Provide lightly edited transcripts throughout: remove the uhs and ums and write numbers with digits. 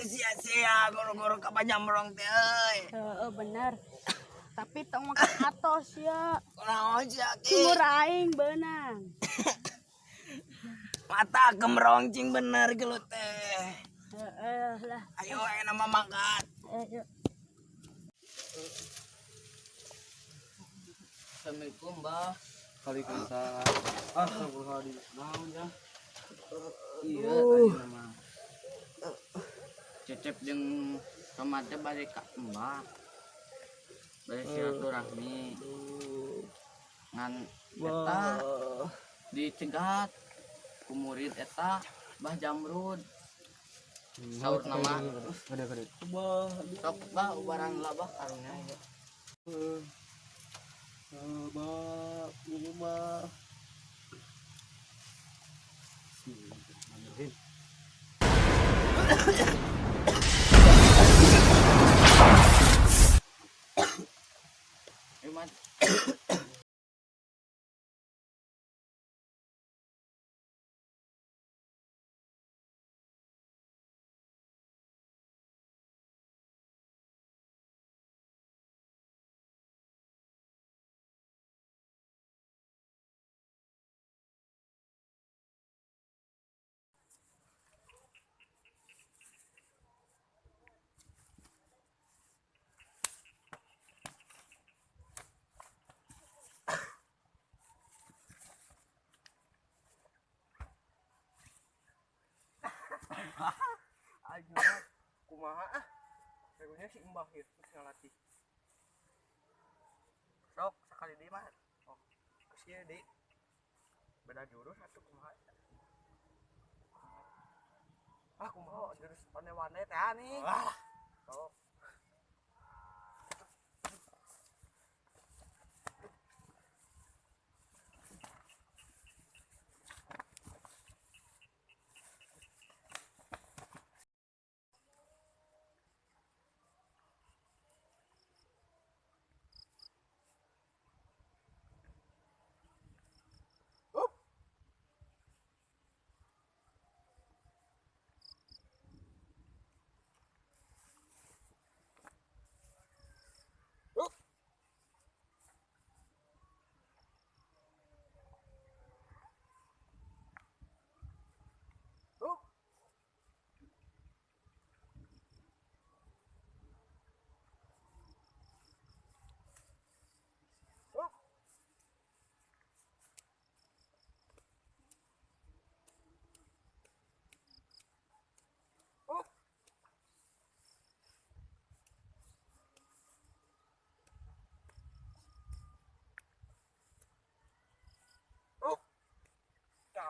sia-sia guru-guru ka Bajamrong teh euy. Bener. Tapi tong makan atos ya. Kunaon sia ki? Sumur aing beunang. Mata gemrong cing bener gelut teh. Lah. Ayo enak mah mangkat. Ayo. Assalamualaikum, Mbah. Waalaikumsalam. Astagfirullahaladzim. Naon ya? Iya, tadi nama Cecep jeung Kamate balik ka Mbah. Balik silaturahmi. Ngan eta dicegat ku murid eta Mbah Jamrud. Saur nama Gede. sok Mbah ubaran labah karunya ya. Abah, rumah. Iman Ajunan kumaha ah. Begonya si Mbah ieu geus ngalatih. sok sekali di mah. Oh, geus ieu deui. Beda jurus atuh kumaha. Ah, kumaha jurus wane-wane teh nih. Wah, Oh.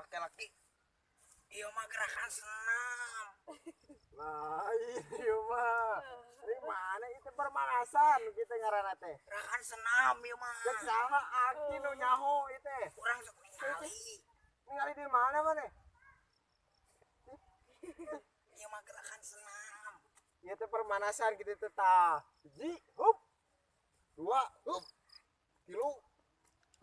Laki-laki. Ieu mah gerakan senam. Nah, ieu mah. Di mana itu permanasan kita ngaranna teh. Gerakan senam ieu mah. Cek saha aki nu nyaho ieu teh. Kurang sok ningali. Ningali di mana maneh? Ieu mah gerakan senam. Ieu teh permanasan gitu teh tah. 1 hup. 2 hup. 3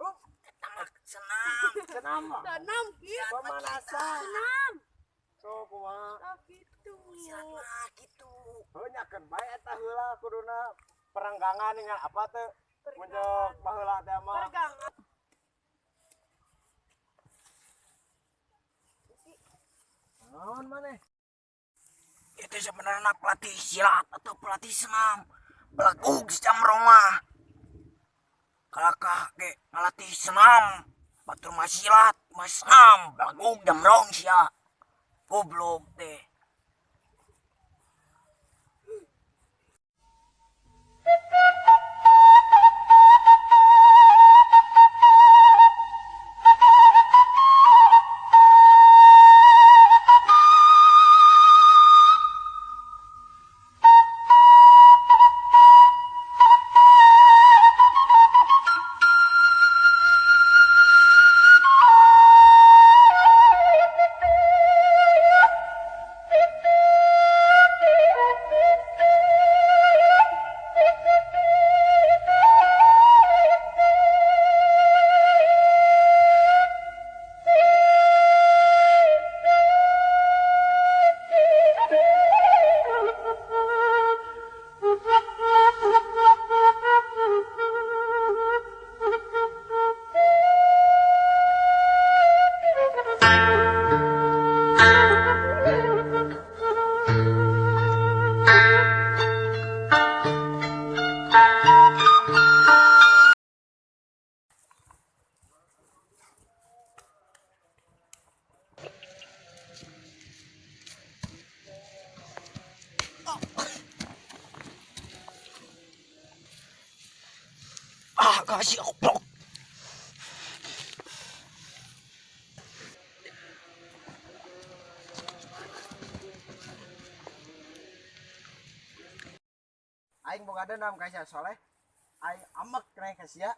hup. Eta mah senam. Senam mah. Tanam kieu. Pemanasan. Tanam. So kumaha? Oh gitu. Silat mah kitu. Heuh nyakeun bae eta heula kuduna perenggangan dengan apa teh? Munjok baheula teh mah. Pergangan. Naon maneh? Itu sebenarnya pelatih silat atau pelatih senam. Belagug si Jamrong mah. Kalakah ge ngalatih senam. Batur mah silat, mah senam. Belagug Jamrong sia. Goblok teh. kasih goblok. Aing boga dendam ka sia soleh. Aing amek kena ka sia.